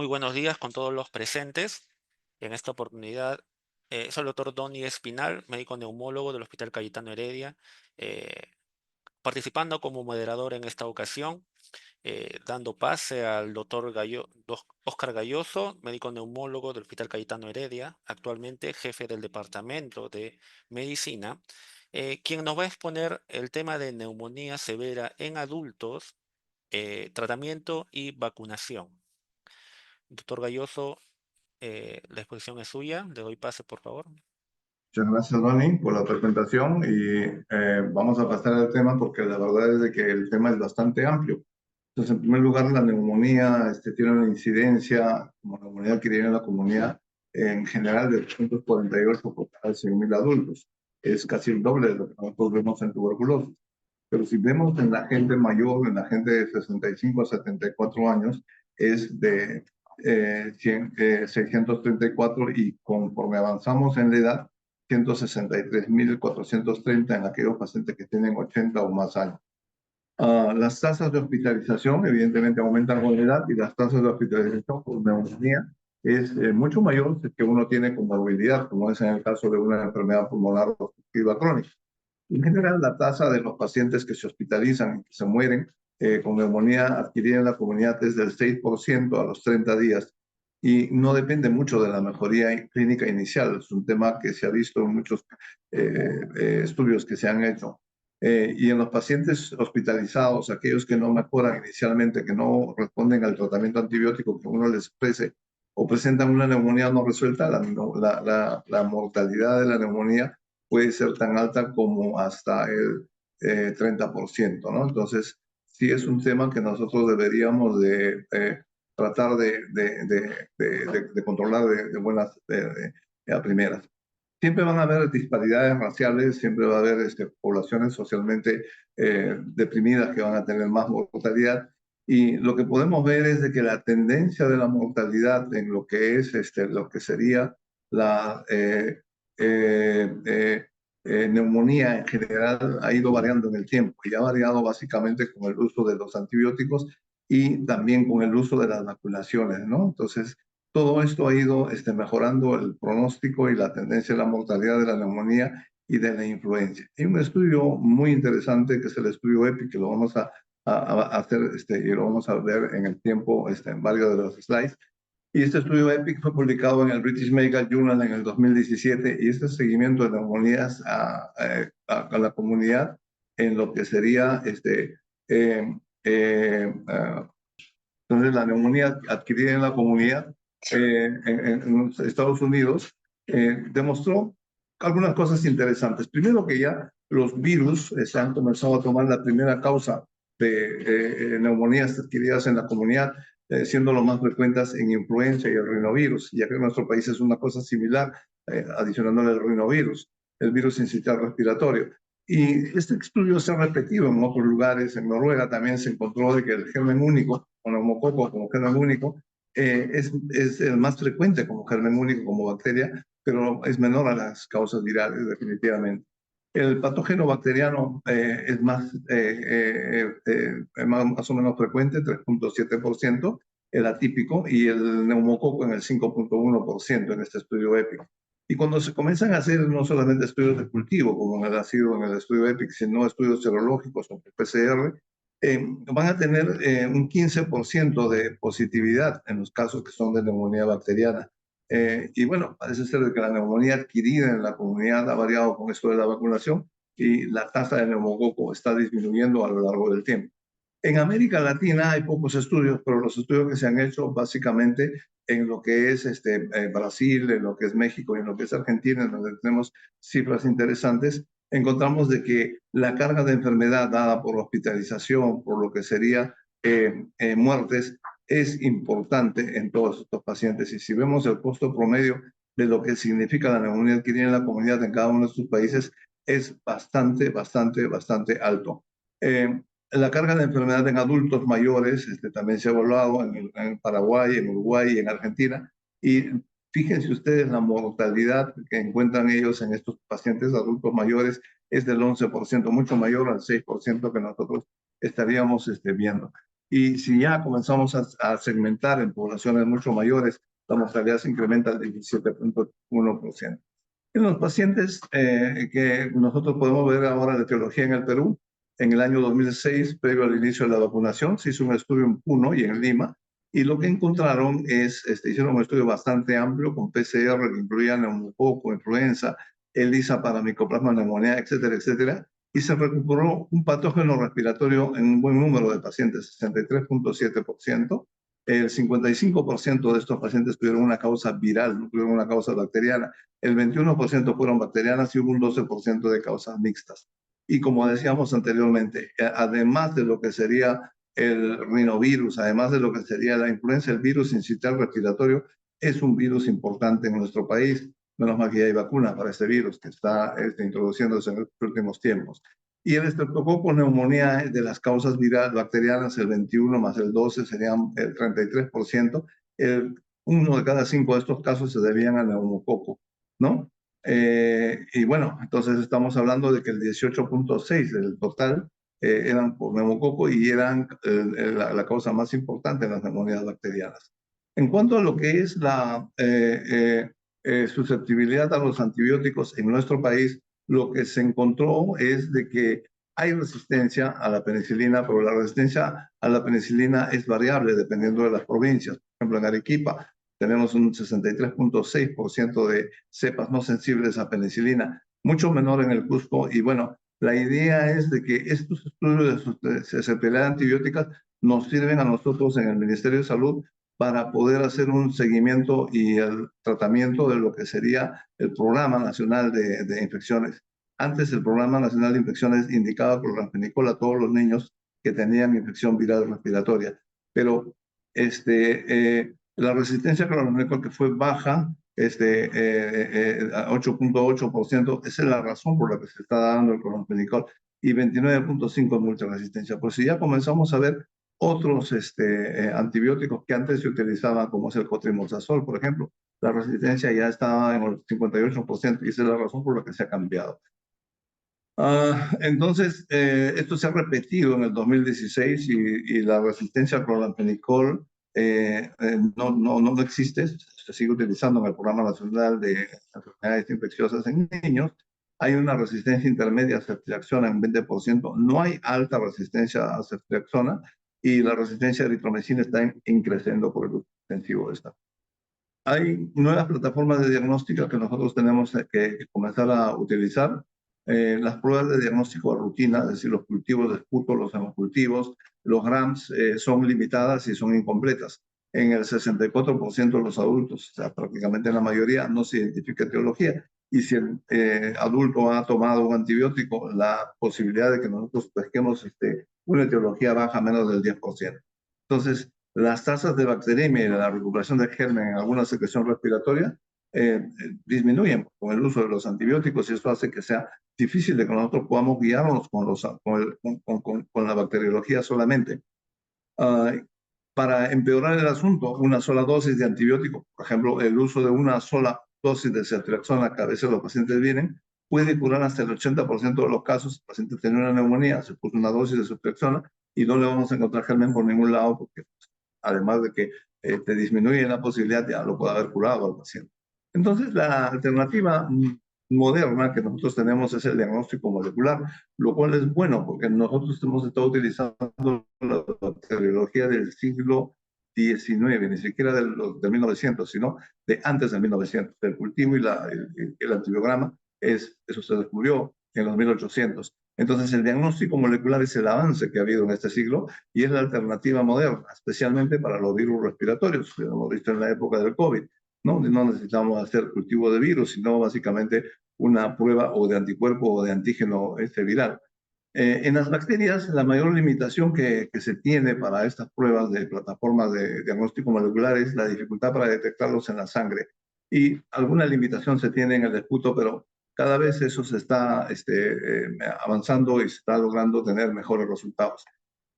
Muy buenos días con todos los presentes. En esta oportunidad, soy el doctor Donny Espinal, médico neumólogo del Hospital Cayetano Heredia, eh, participando como moderador en esta ocasión, dando pase al doctor Oscar Galloso, médico neumólogo del Hospital Cayetano Heredia, actualmente jefe del Departamento de Medicina, quien nos va a exponer el tema de neumonía severa en adultos, tratamiento y vacunación. Doctor Galloso, la exposición es suya. Le doy pase, por favor. Muchas gracias, Ronnie, por la presentación y vamos a pasar al tema porque la verdad es de que el tema es bastante amplio. Entonces, en primer lugar, la neumonía tiene una incidencia como neumonía adquirida en la comunidad en general de 248 por cada 100.000 adultos. Es casi el doble de lo que nosotros vemos en tuberculosis. Pero si vemos en la gente mayor, en la gente de 65 a 74 años, es de 634 y conforme avanzamos en la edad, 163.430 en aquellos pacientes que tienen 80 o más años. Las tasas de hospitalización evidentemente aumentan con la edad y las tasas de hospitalización por neumonía es mucho mayor que uno tiene comorbilidad, como es en el caso de una enfermedad pulmonar obstructiva crónica. En general, la tasa de los pacientes que se hospitalizan y que se mueren con neumonía adquirida en la comunidad es del 6% a los 30 días y no depende mucho de la mejoría clínica inicial. Es un tema que se ha visto en muchos estudios que se han hecho. Y en los pacientes hospitalizados, aquellos que no mejoran inicialmente, que no responden al tratamiento antibiótico que uno les ofrece o presentan una neumonía no resuelta, la mortalidad de la neumonía puede ser tan alta como hasta el 30%, ¿no? Entonces, sí es un tema que nosotros deberíamos de tratar de controlar de buenas a primeras. Siempre van a haber disparidades raciales, siempre va a haber poblaciones socialmente deprimidas que van a tener más mortalidad. Y lo que podemos ver es de que la tendencia de la mortalidad en lo que es lo que sería la neumonía en general ha ido variando en el tiempo y ha variado básicamente con el uso de los antibióticos y también con el uso de las vacunaciones, ¿no? Entonces, todo esto ha ido mejorando el pronóstico y la tendencia de la mortalidad de la neumonía y de la influenza. Hay un estudio muy interesante que es el estudio EPIC, que lo vamos a hacer y lo vamos a ver en el tiempo en varios de los slides. Y este estudio EPIC fue publicado en el British Medical Journal en el 2017 y este seguimiento de neumonías a la comunidad en lo que sería eh, entonces, la neumonía adquirida en la comunidad en Estados Unidos demostró algunas cosas interesantes. Primero que ya los virus se han comenzado a tomar la primera causa de neumonías adquiridas en la comunidad, siendo lo más frecuentes en influenza y el rinovirus, ya que en nuestro país es una cosa similar, adicionándole el rinovirus, el virus sincitial respiratorio. Y este estudio se ha repetido en otros lugares. En Noruega también se encontró de que el germen único, o neumococo como germen único, es el más frecuente como germen único, como bacteria, pero es menor a las causas virales, definitivamente. El patógeno bacteriano es más o menos frecuente, 3.7%, el atípico, y el neumococo en el 5.1% en este estudio épico. Y cuando se comienzan a hacer no solamente estudios de cultivo, como ha sido en el estudio EPIC, sino estudios serológicos o PCR, van a tener un 15% de positividad en los casos que son de neumonía bacteriana. Y bueno, parece ser que la neumonía adquirida en la comunidad ha variado con esto de la vacunación y la tasa de neumococo está disminuyendo a lo largo del tiempo. En América Latina hay pocos estudios, pero los estudios que se han hecho básicamente en lo que es Brasil, en lo que es México y en lo que es Argentina, en donde tenemos cifras interesantes, encontramos de que la carga de enfermedad dada por hospitalización, por lo que sería muertes, es importante en todos estos pacientes. Y si vemos el costo promedio de lo que significa la neumonía adquirida en la comunidad en cada uno de estos países, es bastante alto. La carga de enfermedad en adultos mayores también se ha evaluado en Paraguay, en Uruguay y en Argentina. Y fíjense ustedes, la mortalidad que encuentran ellos en estos pacientes adultos mayores es del 11%, mucho mayor al 6% que nosotros estaríamos viendo. Y si ya comenzamos a segmentar en poblaciones mucho mayores, la mortalidad se incrementa al 17.1%. En los pacientes que nosotros podemos ver ahora de etiología en el Perú, en el año 2006, previo al inicio de la vacunación, se hizo un estudio en Puno y en Lima, y lo que encontraron es, hicieron un estudio bastante amplio con PCR que incluía neumococo, influenza, ELISA para micoplasma neumonía, etcétera, etcétera, y se recuperó un patógeno respiratorio en un buen número de pacientes, 63.7%. El 55% de estos pacientes tuvieron una causa viral, no tuvieron una causa bacteriana. El 21% fueron bacterianas y hubo un 12% de causas mixtas. Y como decíamos anteriormente, además de lo que sería el rinovirus, además de lo que sería la influenza, el virus sincitial respiratorio es un virus importante en nuestro país. Menos mal que ya hay vacuna para este virus que está introduciéndose en los últimos tiempos. Y el estreptococo neumonía de las causas virales bacterianas, el 21 más el 12 serían el 33%. Uno de cada 5 de estos casos se debían al neumococo, ¿no? Y bueno, entonces estamos hablando de que el 18.6 del total eran por neumococo y eran la causa más importante en las neumonías bacterianas. En cuanto a lo que es la susceptibilidad a los antibióticos en nuestro país, lo que se encontró es de que hay resistencia a la penicilina, pero la resistencia a la penicilina es variable dependiendo de las provincias. Por ejemplo, en Arequipa tenemos un 63.6% de cepas no sensibles a penicilina, mucho menor en el Cusco. Y bueno, la idea es de que estos estudios de susceptibilidad antibióticas nos sirven a nosotros en el Ministerio de Salud para poder hacer un seguimiento y el tratamiento de lo que sería el Programa Nacional de Infecciones. Antes el Programa Nacional de Infecciones indicaba clorramfenicol a todos los niños que tenían infección viral respiratoria, pero la resistencia a clorramfenicol que fue baja, 8.8%, esa es la razón por la que se está dando el clorramfenicol, y 29.5% es mucha resistencia. Pues si ya comenzamos a ver otros antibióticos que antes se utilizaban, como es el cotrimazol, por ejemplo, la resistencia ya estaba en el 58% y esa es la razón por la que se ha cambiado. Entonces, esto se ha repetido en el 2016 y la resistencia al clorramfenicol no existe, se sigue utilizando en el Programa Nacional de Enfermedades Infecciosas en Niños. Hay una resistencia intermedia a ceftriaxona en 20%, no hay alta resistencia a ceftriaxona y la resistencia a eritromicina está creciendo por el uso intensivo de esta. Hay nuevas plataformas de diagnóstico que nosotros tenemos que comenzar a utilizar. Las pruebas de diagnóstico de rutina, es decir, los cultivos de esputo, los hemocultivos, los GRAMS son limitadas y son incompletas. En el 64% de los adultos, o sea, prácticamente en la mayoría, no se identifica etiología. Y si el adulto ha tomado un antibiótico, la posibilidad de que nosotros pesquemos una etiología baja a menos del 10%. Entonces, las tasas de bacteriemia y la recuperación del germen en alguna secreción respiratoria disminuyen con el uso de los antibióticos y esto hace que sea difícil de que nosotros podamos guiarnos con la bacteriología solamente. Para empeorar el asunto, una sola dosis de antibiótico, por ejemplo, el uso de una sola dosis de ceftriaxona que a veces los pacientes vienen, puede curar hasta el 80% de los casos. El paciente tiene una neumonía, se puso una dosis de ceftriaxona y no le vamos a encontrar germen por ningún lado porque además de que te disminuye la posibilidad, ya lo puede haber curado al paciente. Entonces, la alternativa moderna que nosotros tenemos es el diagnóstico molecular, lo cual es bueno porque nosotros hemos estado utilizando la bacteriología del siglo XIX, ni siquiera del 1900, sino de antes del 1900. El cultivo y el antibiograma, eso se descubrió en los 1800. Entonces, el diagnóstico molecular es el avance que ha habido en este siglo y es la alternativa moderna, especialmente para los virus respiratorios, que hemos visto en la época del COVID. No necesitamos hacer cultivo de virus, sino básicamente una prueba o de anticuerpo o de antígeno viral. En las bacterias, la mayor limitación que se tiene para estas pruebas de plataformas de diagnóstico molecular es la dificultad para detectarlos en la sangre. Y alguna limitación se tiene en el esputo, pero cada vez eso se está avanzando y se está logrando tener mejores resultados.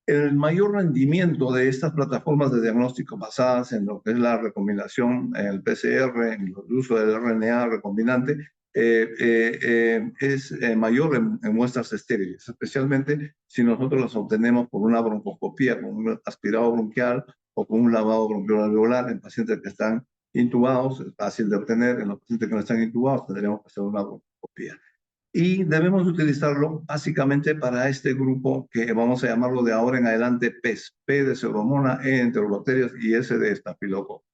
El mayor rendimiento de estas plataformas de diagnóstico basadas en lo que es la recombinación, en el PCR, en el uso del RNA recombinante, es mayor en muestras estériles, especialmente si nosotros las obtenemos por una broncoscopía, con un aspirado bronquial o con un lavado bronquial alveolar en pacientes que están intubados, es fácil de obtener. En los pacientes que no están intubados tendríamos que hacer una broncoscopía. Y debemos utilizarlo básicamente para este grupo que vamos a llamarlo de ahora en adelante PES, P de pseudomonas, E de enterobacterias y S de estafilococcus.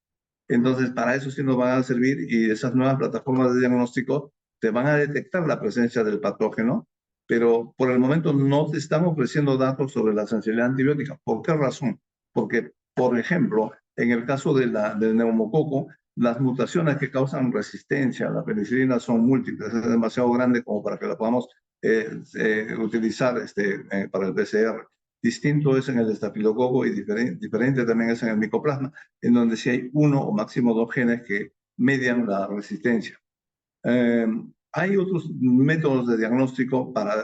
Entonces, para eso sí nos van a servir, y esas nuevas plataformas de diagnóstico te van a detectar la presencia del patógeno, pero por el momento no te están ofreciendo datos sobre la sensibilidad antibiótica. ¿Por qué razón? Porque, por ejemplo, en el caso del neumococo, las mutaciones que causan resistencia a la penicilina son múltiples, es demasiado grande como para que la podamos utilizar para el PCR. Distinto es en el estafilococo y diferente también es en el micoplasma, en donde sí hay uno o máximo dos genes que median la resistencia. Eh, Hay otros métodos de diagnóstico para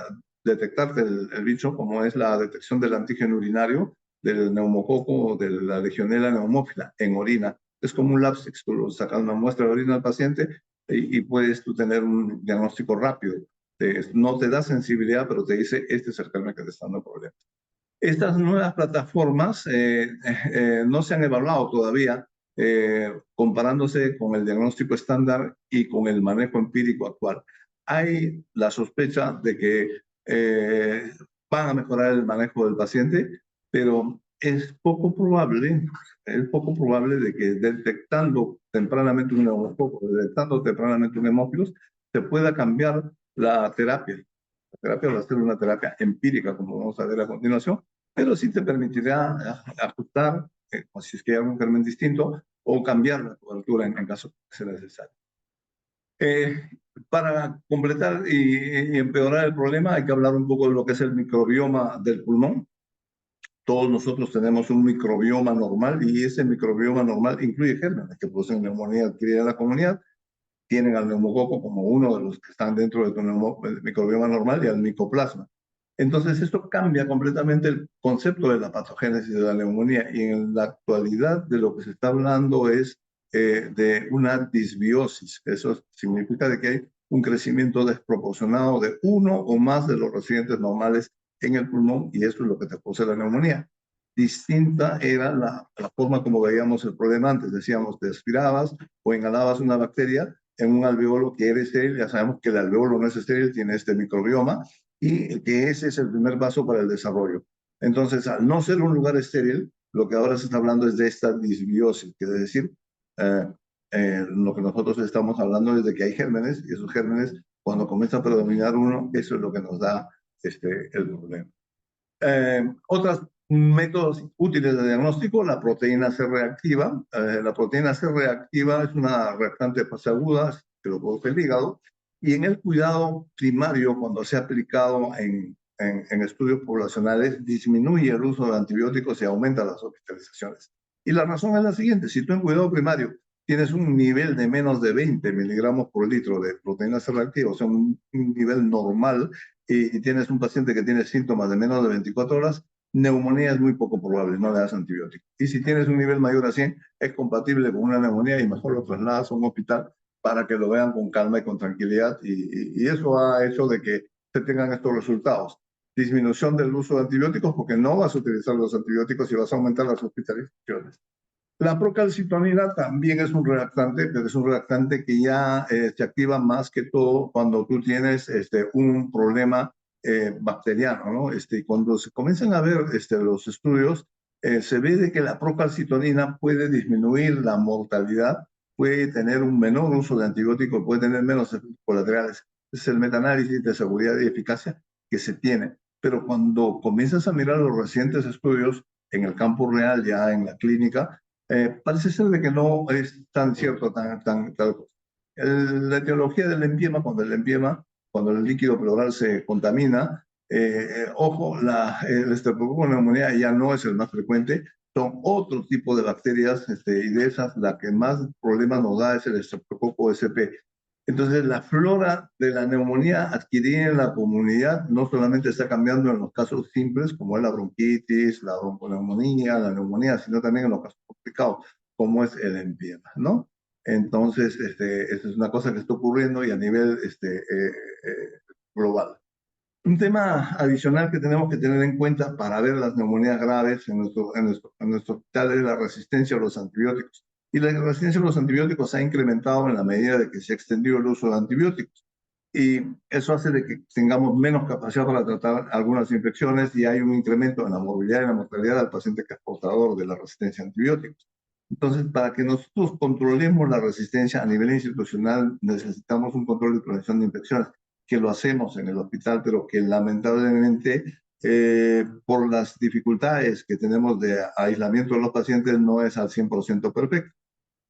detectarte el bicho, como es la detección del antígeno urinario, del neumococo o de la legionela neumófila en orina. Es como un lab stick, tú lo sacas una muestra de orina al paciente y puedes tú tener un diagnóstico rápido. No te da sensibilidad, pero te dice, este es el germen que te está dando problemas. Estas nuevas plataformas no se han evaluado todavía, comparándose con el diagnóstico estándar y con el manejo empírico actual. Hay la sospecha de que van a mejorar el manejo del paciente, pero es poco probable de que detectando tempranamente un neumococo, detectando tempranamente un hemófilos, se pueda cambiar la terapia. La terapia va a ser una terapia empírica, como vamos a ver a continuación, pero sí te permitirá ajustar, si es que hay algún germen distinto, o cambiar la cobertura en caso que sea necesario. Eh, para completar y empeorar el problema, hay que hablar un poco de lo que es el microbioma del pulmón. Todos nosotros tenemos un microbioma normal, y ese microbioma normal incluye gérmenes que producen neumonía adquirida en la comunidad. Tienen al neumococo como uno de los que están dentro de tu microbioma normal, y al micoplasma. Entonces, esto cambia completamente el concepto de la patogénesis de la neumonía, y en la actualidad de lo que se está hablando es de una disbiosis. Eso significa de que hay un crecimiento desproporcionado de uno o más de los residentes normales en el pulmón, y eso es lo que te produce la neumonía. Distinta era la forma como veíamos el problema antes. Decíamos, te aspirabas o inhalabas una bacteria en un alveolo que era estéril. Ya sabemos que el alveolo no es estéril, tiene este microbioma, y que ese es el primer paso para el desarrollo. Entonces, al no ser un lugar estéril, lo que ahora se está hablando es de esta disbiosis, quiere decir, eh, lo que nosotros estamos hablando es de que hay gérmenes, y esos gérmenes, cuando comienza a predominar uno, eso es lo que nos da el problema. Otros métodos útiles de diagnóstico: la proteína C reactiva. La proteína C reactiva es una reactante de fase aguda que lo produce el hígado, y en el cuidado primario, cuando se ha aplicado en estudios poblacionales, disminuye el uso de antibióticos y aumenta las hospitalizaciones. Y la razón es la siguiente: si tú en cuidado primario tienes un nivel de menos de 20 miligramos por litro de proteína C reactiva, o sea, un nivel normal, y tienes un paciente que tiene síntomas de menos de 24 horas, neumonía es muy poco probable, no le das antibiótico. Y si tienes un nivel mayor a 100, es compatible con una neumonía, y mejor lo trasladas a un hospital para que lo vean con calma y con tranquilidad. Y eso ha hecho de que se tengan estos resultados. Disminución del uso de antibióticos, porque no vas a utilizar los antibióticos y vas a aumentar las hospitalizaciones. La procalcitonina también es un reactante, pero es un reactante que ya se activa más que todo cuando tú tienes un problema bacteriano, ¿no? Cuando se comienzan a ver los estudios, se ve de que la procalcitonina puede disminuir la mortalidad, puede tener un menor uso de antibióticos, puede tener menos efectos colaterales. Es el metaanálisis de seguridad y eficacia que se tiene. Pero cuando comienzas a mirar los recientes estudios en el campo real, ya en la clínica, parece ser de que no es tan cierto, tal cosa. La etiología del empiema: cuando el líquido pleural se contamina, ojo, el estreptococo neumonía ya no es el más frecuente, son otro tipo de bacterias, y de esas la que más problemas nos da es el estreptococo SP. Entonces, la flora de la neumonía adquirida en la comunidad no solamente está cambiando en los casos simples, como es la bronquitis, la bronconeumonía, la neumonía, sino también en los casos complicados, como es el empiema, ¿no? Entonces, esa es una cosa que está ocurriendo y a nivel global. Un tema adicional que tenemos que tener en cuenta para ver las neumonías graves en nuestro hospital es la resistencia a los antibióticos. Y la resistencia a los antibióticos se ha incrementado en la medida de que se ha extendido el uso de antibióticos. Y eso hace de que tengamos menos capacidad para tratar algunas infecciones y hay un incremento en la morbilidad y la mortalidad del paciente que es portador de la resistencia a antibióticos. Entonces, para que nosotros controlemos la resistencia a nivel institucional, necesitamos un control de prevención de infecciones, que lo hacemos en el hospital, pero que lamentablemente, por las dificultades que tenemos de aislamiento de los pacientes, no es al 100% perfecto.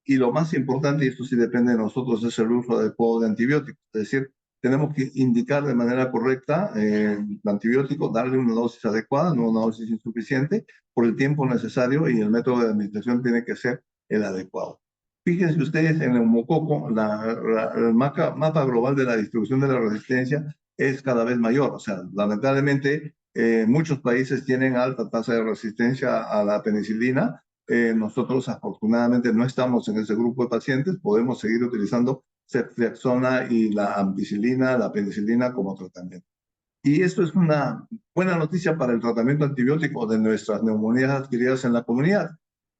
Y lo más importante, y esto sí depende de nosotros, es el uso adecuado de antibióticos. Es decir, tenemos que indicar de manera correcta el antibiótico, darle una dosis adecuada, no una dosis insuficiente, por el tiempo necesario y el método de administración tiene que ser el adecuado. Fíjense ustedes en el neumococo, el mapa global de la distribución de la resistencia es cada vez mayor. O sea, lamentablemente, muchos países tienen alta tasa de resistencia a la penicilina. Nosotros afortunadamente no estamos en ese grupo de pacientes, podemos seguir utilizando ceftriaxona y la ampicilina, la penicilina como tratamiento. Y esto es una buena noticia para el tratamiento antibiótico de nuestras neumonías adquiridas en la comunidad,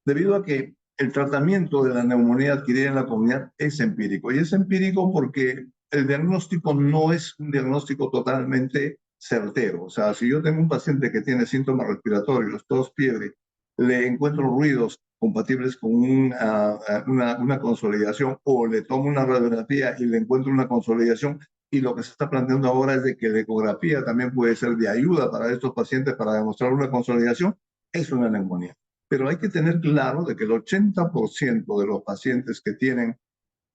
debido a que el tratamiento de la neumonía adquirida en la comunidad es empírico. Y es empírico porque el diagnóstico no es un diagnóstico totalmente certero. O sea, si yo tengo un paciente que tiene síntomas respiratorios, tos, fiebre, le encuentro ruidos compatibles con una consolidación o le tomo una radiografía y le encuentro una consolidación, y lo que se está planteando ahora es de que la ecografía también puede ser de ayuda para estos pacientes para demostrar una consolidación, es una neumonía. Pero hay que tener claro de que el 80% de los pacientes que tienen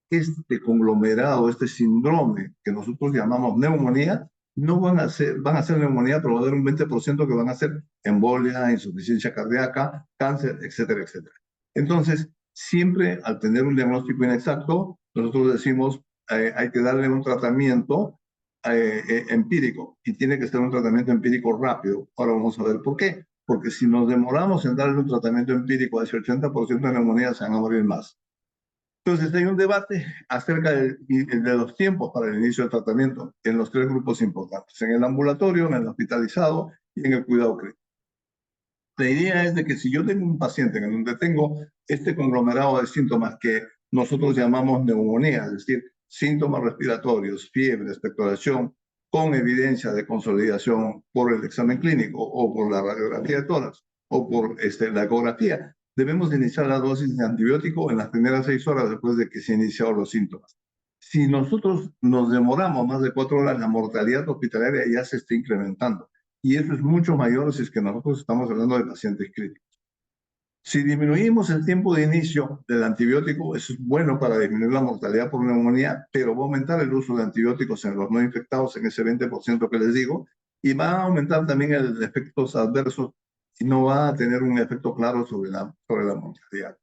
este conglomerado, este síndrome que nosotros llamamos neumonía, no van a ser neumonía, pero va a haber un 20% que van a ser embolia, insuficiencia cardíaca, cáncer, etcétera, etcétera. Entonces, siempre al tener un diagnóstico inexacto, nosotros decimos, hay que darle un tratamiento empírico y tiene que ser un tratamiento empírico rápido. Ahora vamos a ver por qué. Porque si nos demoramos en darle un tratamiento empírico a ese 80% de neumonía, se van a morir más. Entonces hay un debate acerca de los tiempos para el inicio del tratamiento en los tres grupos importantes, en el ambulatorio, en el hospitalizado y en el cuidado clínico. La idea es de que si yo tengo un paciente en donde tengo este conglomerado de síntomas que nosotros llamamos neumonía, es decir, síntomas respiratorios, fiebre, expectoración, con evidencia de consolidación por el examen clínico o por la radiografía de tórax o por la ecografía, debemos iniciar la dosis de antibiótico en las primeras 6 horas después de que se iniciaron los síntomas. Si nosotros nos demoramos más de 4 horas, la mortalidad hospitalaria ya se está incrementando. Y eso es mucho mayor si es que nosotros estamos hablando de pacientes críticos. Si disminuimos el tiempo de inicio del antibiótico, eso es bueno para disminuir la mortalidad por neumonía, pero va a aumentar el uso de antibióticos en los no infectados en ese 20% que les digo, y va a aumentar también el efectos adversos y no va a tener un efecto claro sobre la mortalidad.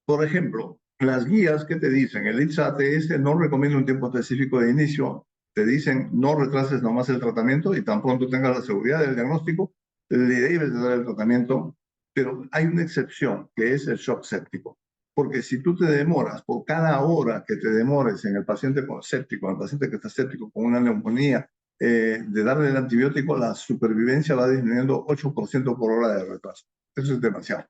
Por ejemplo, las guías que te dicen, el ITS-ATS no recomienda un tiempo específico de inicio, te dicen no retrases nomás el tratamiento y tan pronto tengas la seguridad del diagnóstico, le debes de dar el tratamiento, pero hay una excepción que es el shock séptico, porque si tú te demoras por cada hora que te demores en el paciente séptico, en el paciente que está séptico con una neumonía, de darle el antibiótico, la supervivencia va disminuyendo 8% por hora de retraso. Eso es demasiado.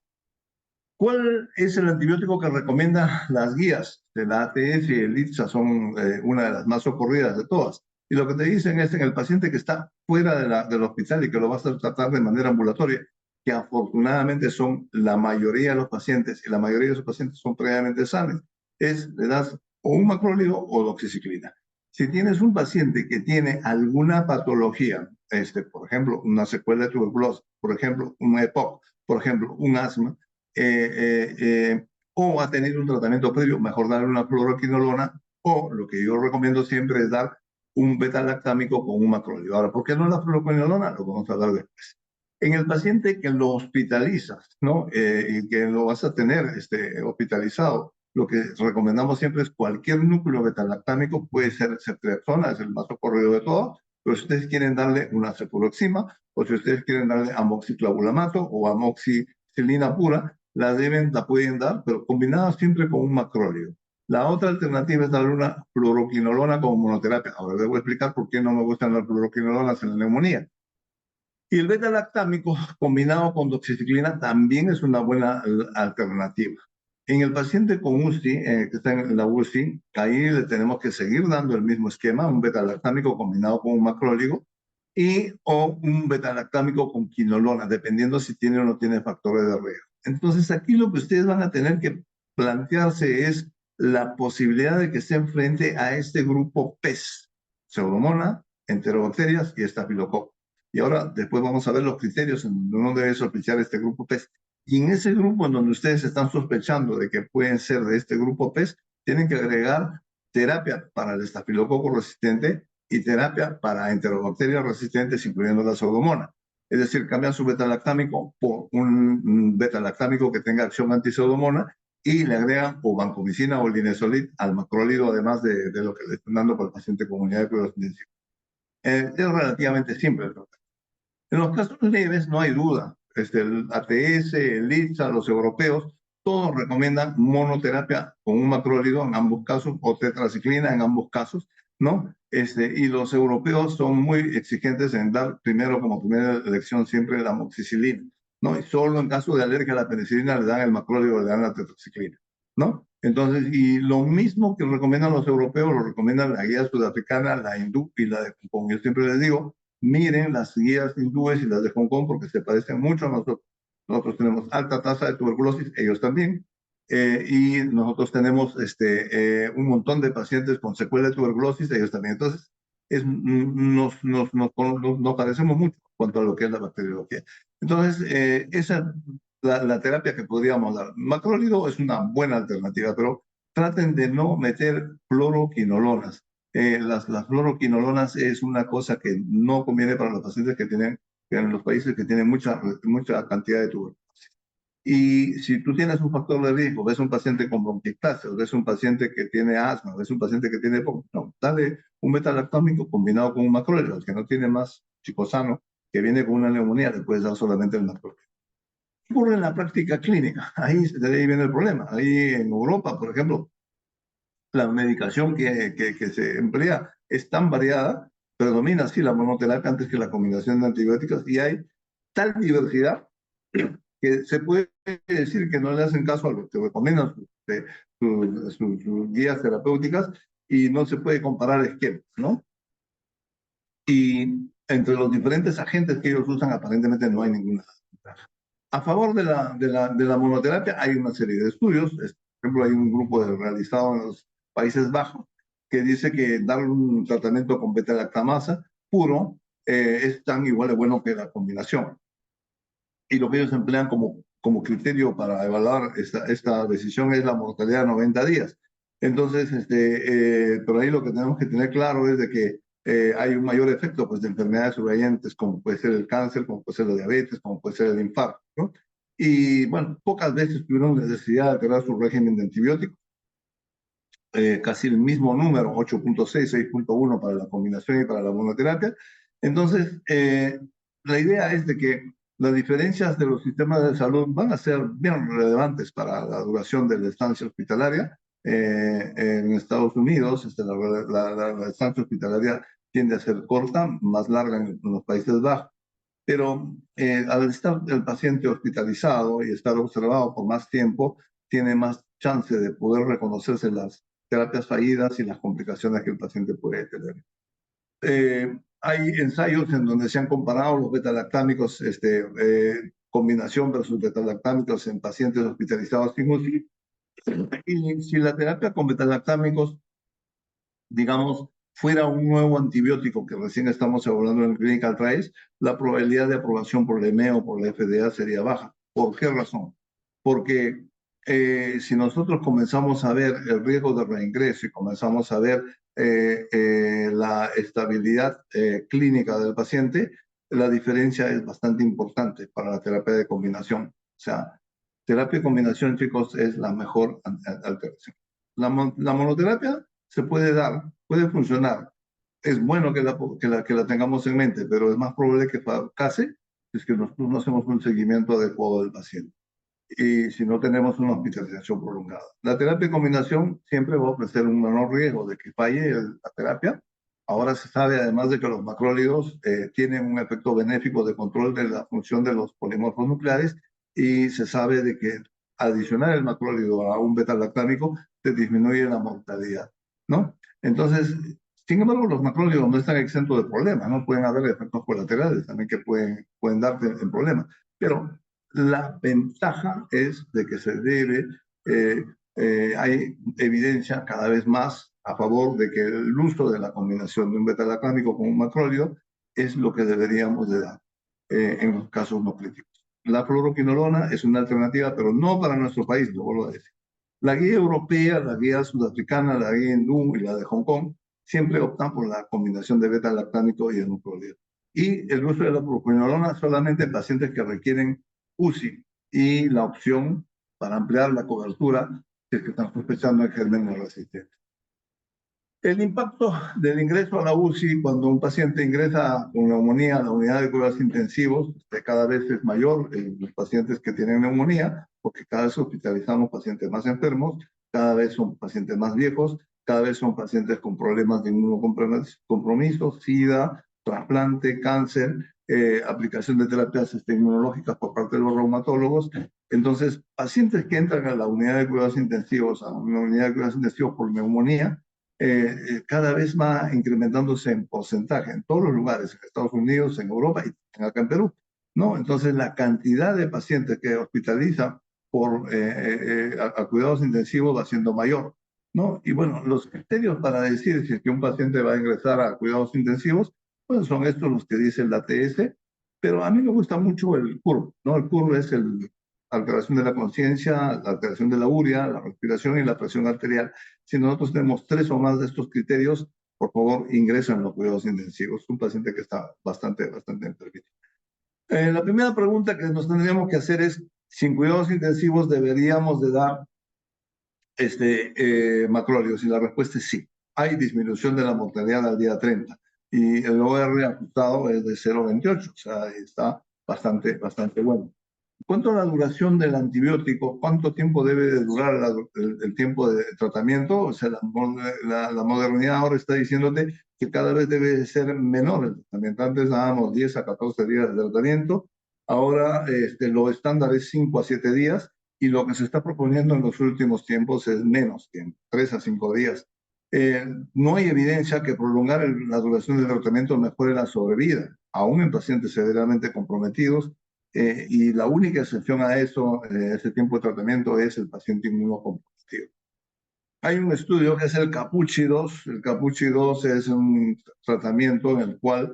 ¿Cuál es el antibiótico que recomiendan las guías de la ATS y el ITSA? Son una de las más socorridas de todas. Y lo que te dicen es en el paciente que está fuera del hospital y que lo vas a tratar de manera ambulatoria, que afortunadamente son la mayoría de los pacientes, y la mayoría de esos pacientes son previamente sanos, le das o un macrólido o doxiciclina. Si tienes un paciente que tiene alguna patología, por ejemplo, una secuela de tuberculosis, por ejemplo, un EPOC, por ejemplo, un asma, o ha tenido un tratamiento previo, mejor darle una fluoroquinolona, o lo que yo recomiendo siempre es dar un beta-lactámico con un macrolio. Ahora, ¿por qué no la fluoroquinolona? Lo vamos a hablar después. En el paciente que lo hospitalizas, ¿no? Y que lo vas a tener hospitalizado, lo que recomendamos siempre es cualquier núcleo beta-lactámico, puede ser ceftriaxona, es el más socorrido de todos, pero si ustedes quieren darle una cefuroxima, o si ustedes quieren darle amoxiclavulamato o amoxicilina pura, la pueden dar, pero combinada siempre con un macróleo. La otra alternativa es darle una fluoroquinolona como monoterapia. Ahora les voy a explicar por qué no me gustan las fluoroquinolonas en la neumonía. Y el beta-lactámico combinado con doxiciclina también es una buena alternativa. En el paciente con UCI, que está en la UCI, ahí le tenemos que seguir dando el mismo esquema, un beta-lactámico combinado con un macróligo y o un beta-lactámico con quinolona, dependiendo si tiene o no tiene factores de riesgo. Entonces aquí lo que ustedes van a tener que plantearse es la posibilidad de que estén frente a este grupo PES, Pseudomonas, Enterobacterias y Estafilococcus. Y ahora, después vamos a ver los criterios en donde uno debe sospechar este grupo PES. Y en ese grupo en donde ustedes están sospechando de que pueden ser de este grupo PES, tienen que agregar terapia para el estafilococo resistente y terapia para enterobacterias resistentes, incluyendo la pseudomonas. Es decir, cambian su beta-lactámico por un beta-lactámico que tenga acción anti-pseudomonas y le agregan o vancomicina o linezolid al macrólido, además de lo que le están dando para el paciente con unidad de cuidados intensivos. Es relativamente simple. En los casos leves no hay duda. El ATS, el ITSA, los europeos, todos recomiendan monoterapia con un macrólido en ambos casos o tetraciclina en ambos casos, ¿no? Y los europeos son muy exigentes en dar primero como primera elección siempre la amoxicilina, ¿no? Y solo en caso de alergia a la penicilina le dan el macrólido, le dan la tetraciclina, ¿no? Entonces, y lo mismo que recomiendan los europeos, lo recomiendan la guía sudafricana, la hindú y la de Hong Kong. Yo siempre les digo, miren las guías hindúes y las de Hong Kong porque se parecen mucho a nosotros. Nosotros tenemos alta tasa de tuberculosis, ellos también, y nosotros tenemos un montón de pacientes con secuela de tuberculosis, ellos también. Entonces, nos parecemos mucho en cuanto a lo que es la bacteriología. Entonces, esa es la terapia que podríamos dar. Macrólido es una buena alternativa, pero traten de no meter fluoroquinolonas. Las fluoroquinolonas es una cosa que no conviene para los pacientes que tienen, en los países que tienen mucha cantidad de tuberculosis. Y si tú tienes un factor de riesgo, ves un paciente con bronquiectasis, ves un paciente que tiene asma, ves un paciente que tiene no, dale un beta-lactámico combinado con un macrólido, el que no tiene más chicosano, que viene con una neumonía, le puedes dar solamente el macrólido. ¿Qué ocurre en la práctica clínica? De ahí viene el problema. Ahí en Europa, por ejemplo, la medicación que se emplea es tan variada, predomina sí la monoterapia antes que la combinación de antibióticos y hay tal diversidad que se puede decir que no le hacen caso a lo que recomiendan sus guías terapéuticas y no se puede comparar esquemas, ¿no? Y entre los diferentes agentes que ellos usan aparentemente no hay ninguna. A favor de la monoterapia hay una serie de estudios. Por ejemplo, hay un grupo realizado en los Países Bajos que dice que dar un tratamiento con beta-lactamasa puro es tan igual de bueno que la combinación. Y lo que ellos emplean como criterio para evaluar esta decisión es la mortalidad a 90 días. Entonces, por ahí lo que tenemos que tener claro es de que hay un mayor efecto pues, de enfermedades subyacentes, como puede ser el cáncer, como puede ser la diabetes, como puede ser el infarto, ¿no? Y bueno, pocas veces tuvieron necesidad de alterar su régimen de antibióticos, casi el mismo número, 8.6, 6.1 para la combinación y para la monoterapia. Entonces, la idea es de que las diferencias de los sistemas de salud van a ser bien relevantes para la duración de la estancia hospitalaria. En Estados Unidos, la estancia hospitalaria tiende a ser corta, más larga en los Países Bajos. Pero al estar el paciente hospitalizado y estar observado por más tiempo, tiene más chance de poder reconocerse las terapias fallidas y las complicaciones que el paciente puede tener. Hay ensayos en donde se han comparado los beta-lactámicos, combinación versus beta-lactámicos en pacientes hospitalizados sin UCI. Y si la terapia con beta-lactámicos, digamos, fuera un nuevo antibiótico que recién estamos evaluando en Clinical Trials, la probabilidad de aprobación por la EME o por la FDA sería baja. ¿Por qué razón? Porque si nosotros comenzamos a ver el riesgo de reingreso y comenzamos a ver la estabilidad clínica del paciente, la diferencia es bastante importante para la terapia de combinación. O sea, terapia de combinación, chicos, es la mejor alteración. La monoterapia se puede dar, puede funcionar. Es bueno que la tengamos en mente, pero es más probable que fracase si es que nosotros no hacemos un seguimiento adecuado del paciente. y si no tenemos una hospitalización prolongada. La terapia de combinación siempre va a ofrecer un menor riesgo de que falle la terapia. Ahora se sabe además de que los macrólidos tienen un efecto benéfico de control de la función de los polimorfos nucleares y se sabe de que adicionar el macrólido a un beta-lactámico te disminuye la mortalidad, ¿no? Entonces, sin embargo, los macrólidos no están exentos de problemas, ¿no? Pueden haber efectos colaterales también que pueden darte en problemas, pero la ventaja es de que se debe, hay evidencia cada vez más a favor de que el uso de la combinación de un beta-lactámico con un macrólido es lo que deberíamos de dar en los casos no críticos. La fluoroquinolona es una alternativa, pero no para nuestro país, lo vuelvo a decir. La guía europea, la guía sudafricana, la guía hindú y la de Hong Kong siempre optan por la combinación de beta-lactámico y el macrólido. Y el uso de la fluoroquinolona solamente en pacientes que requieren UCI y la opción para ampliar la cobertura si es que están sospechando de germen no resistente. El impacto del ingreso a la UCI cuando un paciente ingresa con neumonía a la unidad de cuidados intensivos cada vez es mayor en los pacientes que tienen neumonía, porque cada vez hospitalizamos pacientes más enfermos, cada vez son pacientes más viejos, cada vez son pacientes con problemas de inmunocompromiso, SIDA, trasplante, cáncer, aplicación de terapias inmunológicas por parte de los reumatólogos. Entonces, pacientes que entran a la unidad de cuidados intensivos, a una unidad de cuidados intensivos por neumonía, cada vez va incrementándose en porcentaje en todos los lugares, en Estados Unidos, en Europa y acá en Perú, ¿no? Entonces, la cantidad de pacientes que hospitaliza a cuidados intensivos va siendo mayor, ¿no? Y bueno, los criterios para decir si es que un paciente va a ingresar a cuidados intensivos, pues son estos los que dice el ATS, pero a mí me gusta mucho el CURB, ¿no? El CURB es el alteración de la conciencia, la alteración de la urea, la respiración y la presión arterial. Si nosotros tenemos 3 o más de estos criterios, por favor, ingresen a los cuidados intensivos. Un paciente que está bastante enfermito. La primera pregunta que nos tendríamos que hacer es, si en cuidados intensivos deberíamos de dar macrólidos, y la respuesta es sí. Hay disminución de la mortalidad al día 30 y el OR ajustado es de 0,28, o sea, está bastante bueno. En cuanto a la duración del antibiótico, ¿cuánto tiempo debe de durar el tiempo de tratamiento? O sea, la modernidad ahora está diciéndote que cada vez debe ser menor el tratamiento. Antes dábamos 10 a 14 días de tratamiento, ahora lo estándar es 5 a 7 días y lo que se está proponiendo en los últimos tiempos es menos tiempo, 3 a 5 días. No hay evidencia que prolongar la duración del tratamiento mejore la sobrevida, aún en pacientes severamente comprometidos, y la única excepción a eso, ese tiempo de tratamiento, es el paciente inmunocomprometido. Hay un estudio que es el Capucci 2. El Capucci 2 es un tratamiento en el cual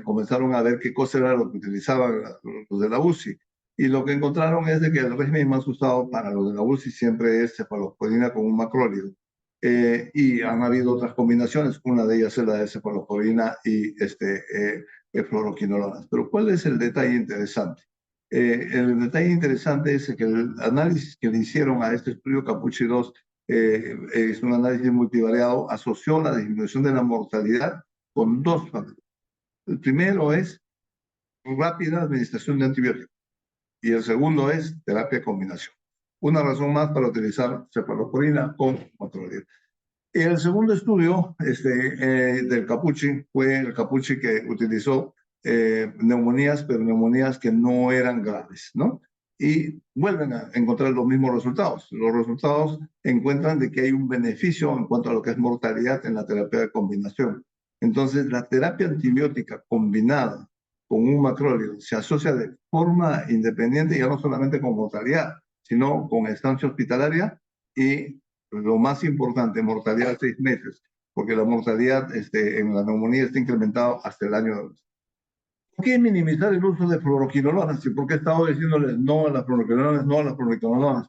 comenzaron a ver qué cosa era lo que utilizaban los de la UCI. Y lo que encontraron es de que el régimen más usado para los de la UCI siempre es cefalosporina con un macrólido. Y han habido otras combinaciones, una de ellas es la de cefalosporina y fluoroquinolonas. Pero ¿cuál es el detalle interesante? El detalle interesante es que el análisis que le hicieron a este estudio Capucci 2 es un análisis multivariado, asoció la disminución de la mortalidad con 2 factores. El primero es rápida administración de antibióticos y el segundo es terapia de combinación. Una razón más para utilizar cefalosporina con macrolide. El segundo estudio del Capucci fue el Capucci que utilizó neumonías, pero neumonías que no eran graves, ¿no? Y vuelven a encontrar los mismos resultados. Los resultados encuentran de que hay un beneficio en cuanto a lo que es mortalidad en la terapia de combinación. Entonces, la terapia antibiótica combinada con un macrólido se asocia de forma independiente, ya no solamente con mortalidad, sino con estancia hospitalaria y lo más importante, mortalidad 6 meses, porque la mortalidad en la neumonía está incrementado hasta el año 2. ¿Por qué minimizar el uso de fluoroquinolonas? ¿Y por qué he estado diciéndoles no a las fluoroquinolonas, no a las fluoroquinolonas?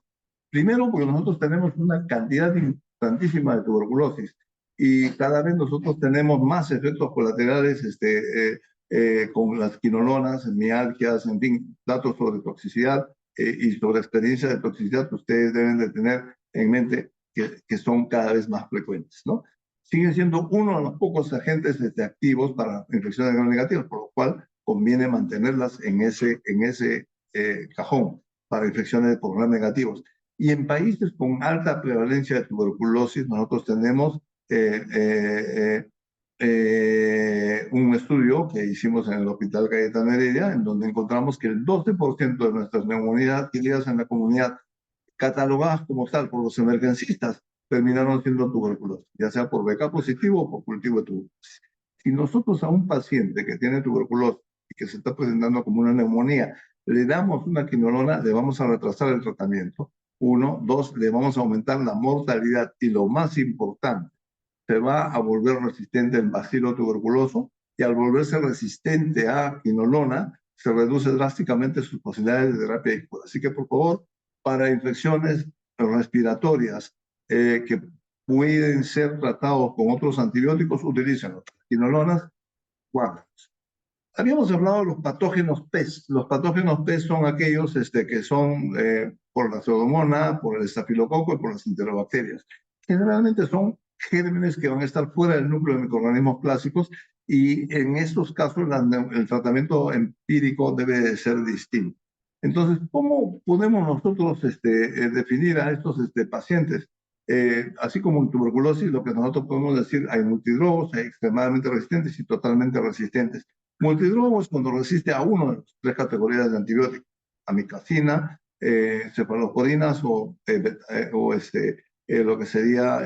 Primero, porque nosotros tenemos una cantidad importantísima de tuberculosis y cada vez nosotros tenemos más efectos colaterales con las quinolonas, mialgias, en fin, datos sobre toxicidad y sobre experiencia de toxicidad que ustedes deben de tener en mente que son cada vez más frecuentes, ¿no? Siguen siendo uno de los pocos agentes activos para infecciones gram negativas, por lo cual conviene mantenerlas en ese cajón. para infecciones por gram negativos. Y en países con alta prevalencia de tuberculosis, nosotros tenemos un estudio que hicimos en el Hospital Cayetano Heredia, en donde encontramos que el 12% de nuestras neumonías adquiridas en la comunidad, catalogadas como tal por los emergencistas, terminaron siendo tuberculosis, ya sea por BK positivo o por cultivo de tuberculosis. Si nosotros a un paciente que tiene tuberculosis y que se está presentando como una neumonía, le damos una quinolona, le vamos a retrasar el tratamiento. Uno, dos, le vamos a aumentar la mortalidad y lo más importante, se va a volver resistente al bacilo tuberculoso y al volverse resistente a quinolona, se reduce drásticamente sus posibilidades de terapia y cura. Así que, por favor, para infecciones respiratorias que pueden ser tratados con otros antibióticos, utilicen las quinolonas, guárdalos. Habíamos hablado de los patógenos PES. Los patógenos PES son aquellos que son por la pseudomonas, por el estafilococo y por las enterobacterias. Generalmente son gérmenes que van a estar fuera del núcleo de microorganismos clásicos y en estos casos el tratamiento empírico debe de ser distinto. Entonces, ¿cómo podemos nosotros definir a estos pacientes? Así como en tuberculosis, lo que nosotros podemos decir, hay multidrogos, hay extremadamente resistentes y totalmente resistentes. Multidrogo es cuando resiste a uno de las tres categorías de antibióticos, amicacina, cefaloporinas o lo que sería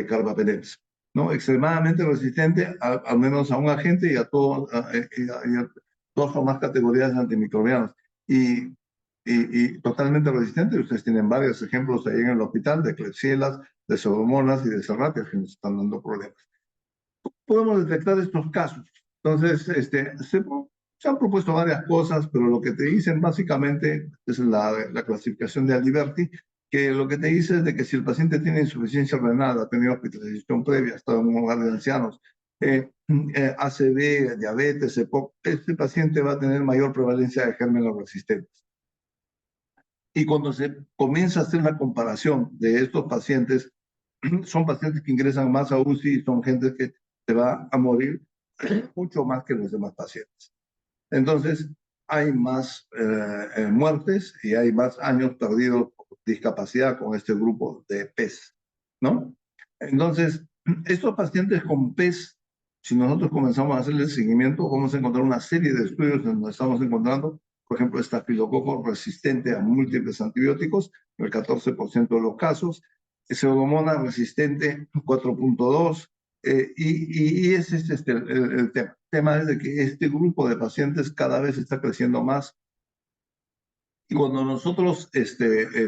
carbapenems, ¿no? Extremadamente resistente al menos a un agente y a, a dos o más categorías de antimicrobianos. Y totalmente resistente, ustedes tienen varios ejemplos ahí en el hospital de Klebsielas, de Pseudomonas y de Serratias que nos están dando problemas. Podemos detectar estos casos. Entonces, se han propuesto varias cosas, pero lo que te dicen básicamente es la clasificación de Aliberti, que lo que te dice es de que si el paciente tiene insuficiencia renal, ha tenido hospitalización previa, ha estado en un hogar de ancianos, ACV, diabetes, EPOC, este paciente va a tener mayor prevalencia de gérmenes resistentes. Y cuando se comienza a hacer la comparación de estos pacientes, son pacientes que ingresan más a UCI y son gente que se va a morir mucho más que los demás pacientes. Entonces, hay más muertes y hay más años perdidos por discapacidad con este grupo de PES, ¿no? Entonces, estos pacientes con PES, si nosotros comenzamos a hacerle seguimiento, vamos a encontrar una serie de estudios en donde estamos encontrando, por ejemplo, estafilococo resistente a múltiples antibióticos, en el 14% de los casos, pseudomonas resistente 4.2, y ese es el tema. El tema es de que este grupo de pacientes cada vez está creciendo más. Y cuando nosotros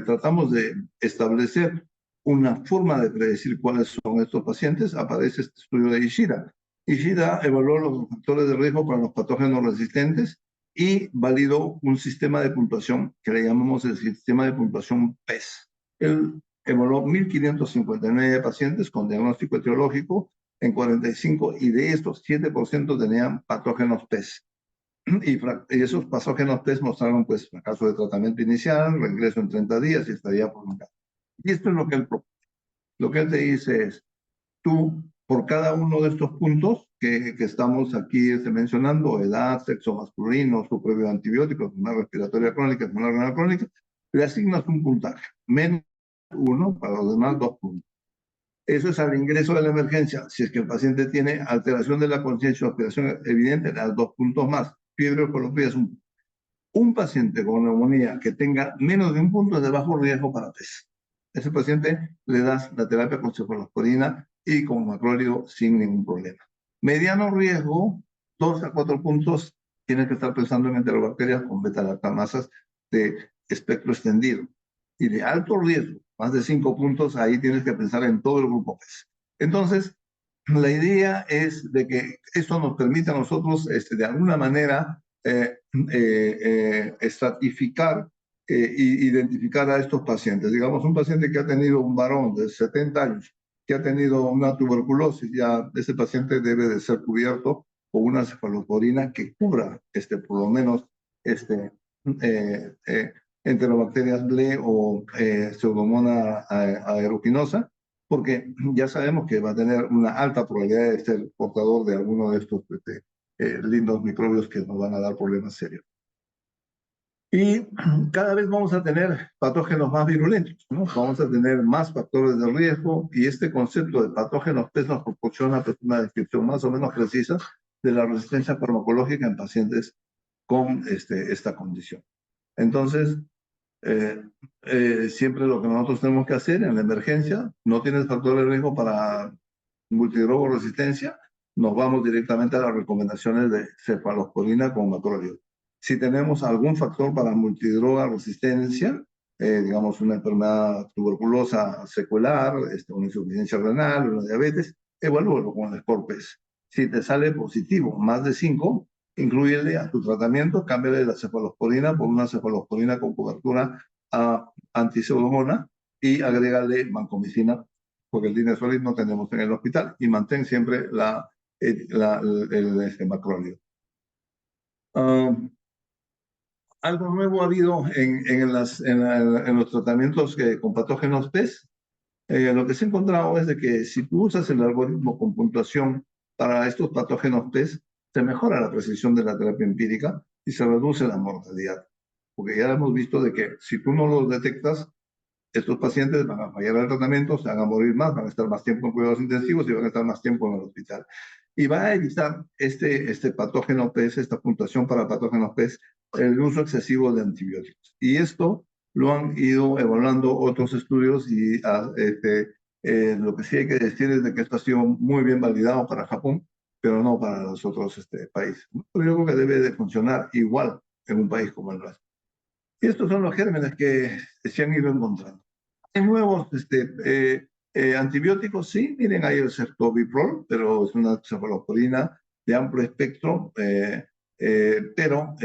tratamos de establecer una forma de predecir cuáles son estos pacientes, aparece este estudio de Ishida. Ishida evaluó los factores de riesgo para los patógenos resistentes y validó un sistema de puntuación que le llamamos el sistema de puntuación PES. Él evaluó 1.559 pacientes con diagnóstico etiológico en 45 y de estos 7% tenían patógenos PES. Y esos patógenos PES mostraron pues fracaso de tratamiento inicial, regreso en 30 días y estaría prolongado. Y esto es lo que él propone. Lo que él te dice es, tú, por cada uno de estos puntos que estamos aquí mencionando, edad, sexo masculino, su previo antibiótico, enfermedad respiratoria crónica, enfermedad renal crónica, le asignas un puntaje, menos 1, para los demás 2 puntos. Eso es al ingreso de la emergencia. Si es que el paciente tiene alteración de la conciencia o alteración evidente, le das 2 puntos más. Fiebre o colofría es un paciente con neumonía que tenga menos de un punto es de bajo riesgo para PES. Ese paciente le das la terapia con cefalosporina y con macrólido sin ningún problema. Mediano riesgo, 2 a 4 puntos, tienes que estar pensando en enterobacterias con beta-lactamasas de espectro extendido. Y de alto riesgo, más de 5 puntos, ahí tienes que pensar en todo el grupo PES. Entonces, la idea es de que esto nos permite a nosotros, de alguna manera, estratificar e identificar a estos pacientes. Digamos, un paciente que ha tenido un varón de 70 años, que ha tenido una tuberculosis, ya ese paciente debe de ser cubierto con una cefalosporina que cubra, por lo menos, eh, eh, enterobacterias BLE o pseudomonas aeruginosa, porque ya sabemos que va a tener una alta probabilidad de ser portador de alguno de estos lindos microbios que nos van a dar problemas serios. Y cada vez vamos a tener patógenos más virulentos, ¿no? Vamos a tener más factores de riesgo y este concepto de patógenos PES nos proporciona pues, una descripción más o menos precisa de la resistencia farmacológica en pacientes con esta condición. Entonces, eh, siempre lo que nosotros tenemos que hacer en la emergencia, no tienes factor de riesgo para multidrogo resistencia, nos vamos directamente a las recomendaciones de cefalosporina con macrolio. Si tenemos algún factor para multidroga resistencia, digamos una enfermedad tuberculosa secular, una insuficiencia renal, una diabetes, evalúalo con el SCORPES. Si te sale positivo, más de 5, incluyele a tu tratamiento, cámbiale la cefalosporina por una cefalosporina con cobertura a antipseudomona y agrégale vancomicina porque el dinesolid no tenemos en el hospital, y mantén siempre el macrolio. Algo nuevo ha habido en los tratamientos con patógenos PES. Lo que se ha encontrado es de que si tú usas el algoritmo con puntuación para estos patógenos PES, se mejora la precisión de la terapia empírica y se reduce la mortalidad. Porque ya hemos visto de que si tú no los detectas, estos pacientes van a fallar el tratamiento, se van a morir más, van a estar más tiempo en cuidados intensivos y van a estar más tiempo en el hospital. Y va a evitar este patógeno PES, esta puntuación para patógenos PES, el uso excesivo de antibióticos. Y esto lo han ido evaluando otros estudios y lo que sí hay que decir es de que esto ha sido muy bien validado para Japón, pero no para los otros países. Pero yo creo que debe de funcionar igual en un país como el nuestro. Y estos son los gérmenes que se han ido encontrando. Hay nuevos antibióticos, sí, miren ahí el ceftobiprol, pero es una cefalosporina de amplio espectro, pero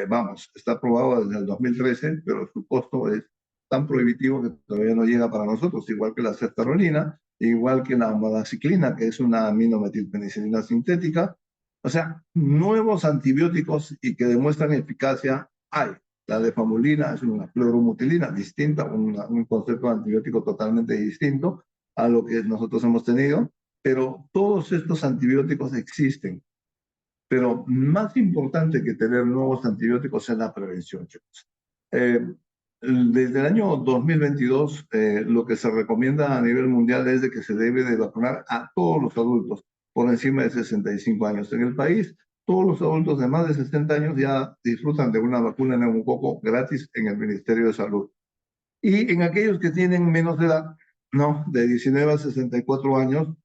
vamos, está aprobado desde el 2013, pero su costo es tan prohibitivo que todavía no llega para nosotros, igual que la ceftarolina, igual que la amodaciclina, que es una aminometilpenicilina sintética. O sea, nuevos antibióticos y que demuestran eficacia hay. La defamulina es una fluoromutilina distinta, un concepto de antibiótico totalmente distinto a lo que nosotros hemos tenido, pero todos estos antibióticos existen. Pero más importante que tener nuevos antibióticos es la prevención, chicos. Desde el año 2022, lo que se recomienda a nivel mundial es de que se debe de vacunar a todos los adultos por encima de 65 años. En el país, todos los adultos de más de 60 años ya disfrutan de una vacuna neumococo gratis en el Ministerio de Salud. Y en aquellos que tienen menos de edad, no, de 19 a 64 años,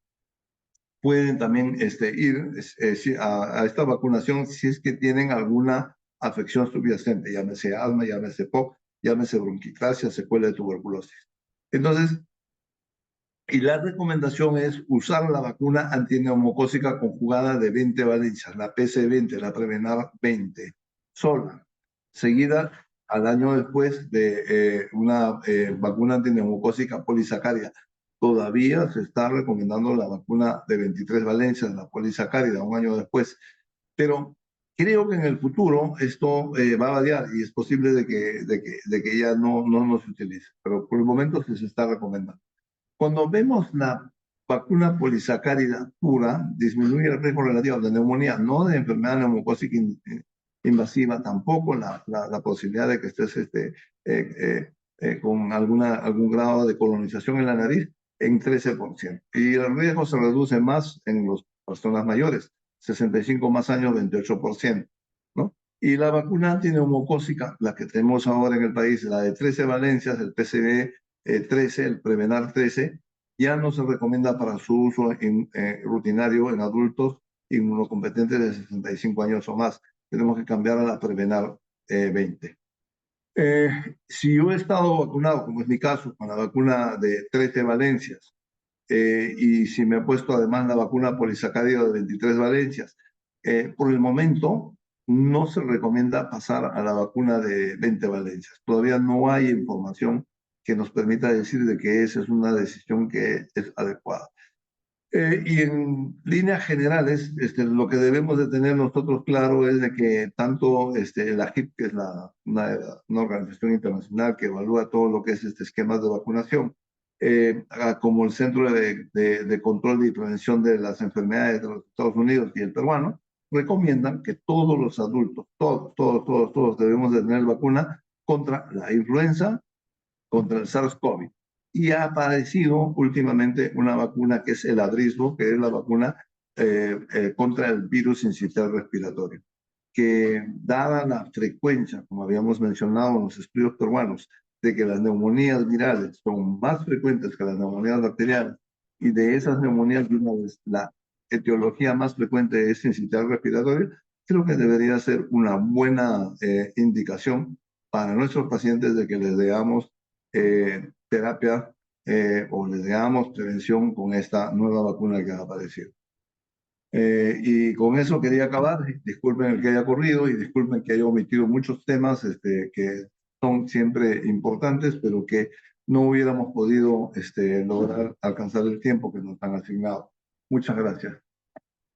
pueden también ir a esta vacunación si es que tienen alguna afección subyacente, llámese asma, llámese POC, llámese bronquiectasia, secuela de tuberculosis. Entonces, y la recomendación es usar la vacuna antineumocócica conjugada de 20 valencias, la PC20, la Prevenar 20, sola, seguida al año después de una vacuna antineumocócica polisacárida. Todavía se está recomendando la vacuna de 23 valencias, la polisacárida, un año después. Pero creo que en el futuro esto va a variar y es posible de que ya no se utilice. Pero por el momento se está recomendando. Cuando vemos la vacuna polisacárida pura, disminuye el riesgo relativo de neumonía, no de enfermedad neumocócica invasiva, tampoco la posibilidad de que estés con algún grado de colonización en la nariz en 13%. Y el riesgo se reduce más en las personas mayores, 65 más años, 28%, ¿no? Y la vacuna antineumocócica, la que tenemos ahora en el país, la de 13 valencias, el PCV 13, el Prevenar 13, ya no se recomienda para su uso rutinario en adultos inmunocompetentes de 65 años o más. Tenemos que cambiar a la Prevenar 20. Si yo he estado vacunado, como es mi caso, con la vacuna de 13 valencias, y si me he puesto además la vacuna polisacárida de 23 valencias, por el momento no se recomienda pasar a la vacuna de 20 valencias. Todavía no hay información que nos permita decir de que esa es una decisión que es adecuada. Y en líneas generales, lo que debemos de tener nosotros claro es de que tanto la HIP, que es una organización internacional que evalúa todo lo que es esquemas de vacunación, como el Centro de Control y Prevención de las Enfermedades de los Estados Unidos y el peruano, recomiendan que todos los adultos, todos debemos de tener vacuna contra la influenza, contra el SARS-CoV. Y ha aparecido últimamente una vacuna que es el Adrisvo, que es la vacuna contra el virus sincitial respiratorio, que dada la frecuencia, como habíamos mencionado en los estudios peruanos, de que las neumonías virales son más frecuentes que las neumonías bacterianas, y de esas neumonías virales la etiología más frecuente es sincitial respiratorio, creo que debería ser una buena indicación para nuestros pacientes de que les demos terapia o les damos prevención con esta nueva vacuna que ha aparecido. Y con eso quería acabar. Disculpen el que haya corrido y disculpen que haya omitido muchos temas que son siempre importantes, pero que no hubiéramos podido lograr alcanzar el tiempo que nos han asignado. Muchas gracias.